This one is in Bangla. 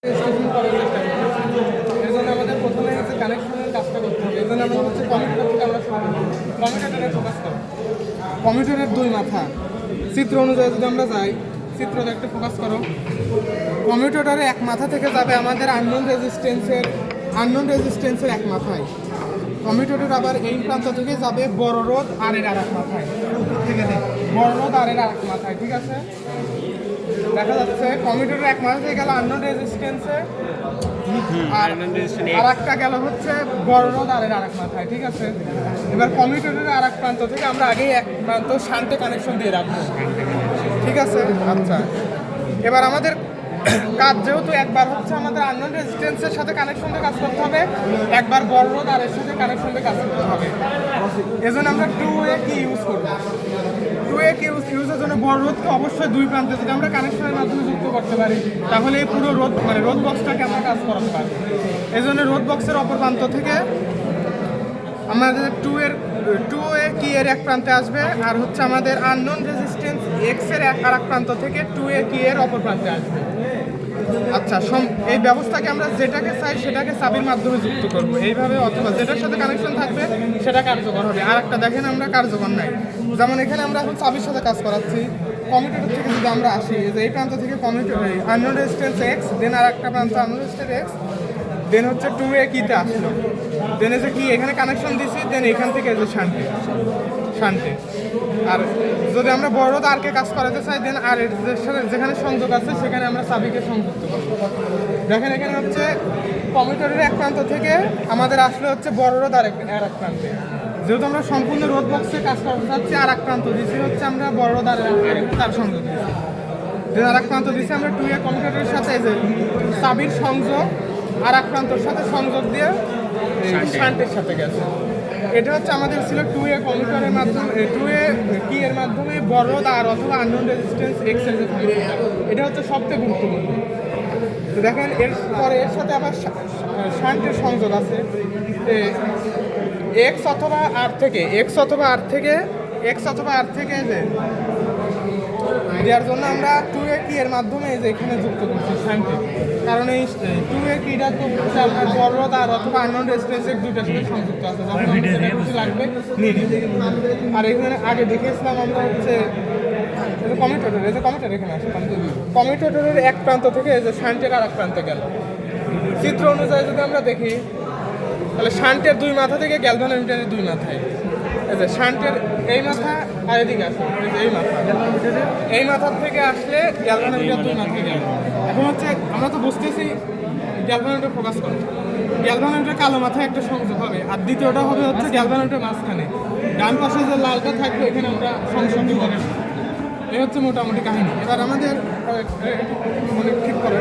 স্টেশন করার চেষ্টা করতেছি। এর জন্য আমাদের প্রথমে হচ্ছে কানেকশনের কাজটা করতে হবে। এই জন্য আমরা হচ্ছে কমিউটার থেকে আমরা শুরু করব। কমিউটারে ফোকাস করো। কমিউটারের দুই মাথা চিত্র অনুযায়ী যদি আমরা যাই, চিত্র দেখতে ফোকাস করো। কমিউটারের এক মাথা থেকে যাবে আমাদের আননোন রেজিস্ট্যান্সের এক মাথায়। কমিউটারের আবার এই প্রান্ত থেকে যাবে বড় রোধ আর এর আরেক মাথায়। উপর থেকে বড় রোধ আর এর আরেক মাথায়, ঠিক আছে? দেখা যাচ্ছে কমিউটারের এক মাথা থেকে গেল আননোন রেজিস্ট্যান্সে, আর একটা গেল হচ্ছে বড় রোধ আর এর আরেক মাথায়, ঠিক আছে? এবার কমিউটারের আরেক প্রান্ত থেকে আমরা আগেই এক প্রান্ত শান্টে কানেকশন দিয়ে রাখবো, ঠিক আছে? আচ্ছা, এবার আমাদের কাজ যেহেতু একবার হচ্ছে আমাদের আননোন রেজিস্ট্যান্সের সাথে কানেকশন দিয়ে কাজ করতে হবে, একবার বড় রোধ আর এর সাথে কানেকশন দিয়ে কাজ করতে হবে। এজন্য আমরা 2A কি ইউজ করব। 2A কি ইউজের জন্য বড় রোধকে অবশ্যই দুই প্রান্তে যদি আমরা কানেকশনের মাধ্যমে যুক্ত করতে পারি, তাহলে এই পুরো রোধ রোধ বক্সটাকে আমরা কাজ করাতে পারবো। এই জন্য রোধ বক্সের অপর প্রান্ত থেকে আমাদের 2A কি এর এক প্রান্তে আসবে, আর হচ্ছে আমাদের আননোন রেজিস্ট্যান্স এক্স এর আর এক প্রান্ত থেকে 2A কি এর অপর প্রান্তে আসবে। আচ্ছা, এই ব্যবস্থাকে আমরা যেটাকে চাই সেটাকে চাবির মাধ্যমে যুক্ত করব এইভাবে, অথবা যেটার সাথে কানেকশন থাকবে সেটা কার্যকর হবে। আর একটা দেখেন আমরা কার্যকর নাই, যেমন এখানে আমরা এখন চাবির সাথে কাজ করাচ্ছি। কমিউটার থেকে যদি আমরা আসি, যে এই প্রান্ত থেকে কমিউটার আননোন রেজিস্ট্যান্স এক্স, দেন আর একটা প্রান্ত আননোন রেজিস্ট্যান্স এক্স, দেন হচ্ছে 2A কিতে আসলো, দেন এসে কি এখানে কানেকশন দিছি, দেন এখান থেকে এসে শান্তি। আর যদি আমরা বড় রোধ আরকে কাজ করাতে চাই, দেন আর এর সাথে যেখানে সংযোগ আছে সেখানে আমরা চাবিকে সংযুক্ত করব। দেখেন এখানে হচ্ছে কমিউটারের এক প্রান্ত থেকে আমাদের আসলে হচ্ছে বড় রোধ আর এক প্রান্তে। যেহেতু আমরা সম্পূর্ণ রোধ বক্সে কাজ করতে চাচ্ছি, আর এক প্রান্ত দিচ্ছি হচ্ছে আমরা বড় রোধ আর তার সংযোগ দিচ্ছি, দেন আর এক প্রান্ত দিচ্ছি আমরা 2A কমিউটারের সাথে যে চাবির সংযোগ আর এক প্রান্তর সাথে সংযোগ দিয়ে শান্টের সাথে গেছে। এটা হচ্ছে আমাদের ছিল 2A কমিউটারের মাধ্যমে, 2A কি এর মাধ্যমে বড় রোধ আর অথবা আননোন রেজিস্ট্যান্স এক্স এর যে কমিউটার, এটা হচ্ছে সবচেয়ে গুরুত্বপূর্ণ। তো দেখেন এরপরে এর সাথে আবার শান্টের সংযোগ আছে এক্স অথবা আর থেকে যে দেওয়ার জন্য আমরা 2A কি এর মাধ্যমে যে এখানে যুক্ত করছি শান্তি। কারণ এই 2A কিটা তো আপনার বড় রোধ আর অথবা আননোন রেজিস্ট্যান্সের দুইটার সাথে সংযুক্ত আছে, যখন যেটা কিছু লাগবে নিয়ে নিতে। আর এখানে আগে দেখেছিলাম আমরা হচ্ছে কমিউটার এখানে আসে, কমিউটারের এক প্রান্ত থেকে যে শান্টের আর এক প্রান্তে গেল। চিত্র অনুযায়ী যদি আমরা দেখি, তাহলে শান্টের দুই মাথা থেকে গ্যালভানোমিটারের দুই মাথায়, শান্টের এই মাথা আর এদিকে আসে এই মাথার থেকে আসলে গ্যালভানোমিটার দুই মাথায় গেল। এখন হচ্ছে আমরা তো বুঝতেছি গ্যালভানোমিটার ফোকাস করে, গ্যালভানোমিটার কালো মাথায় একটা সংযোগ হবে, আর দ্বিতীয়টা হবে হচ্ছে গ্যালভানোমিটার মাঝখানে ডান পাশে যে লালটা থাকবে এখানে আমরা সংযোগ করে। এই হচ্ছে মোটামুটি কাহিনী। এবার আমাদের ঠিক করে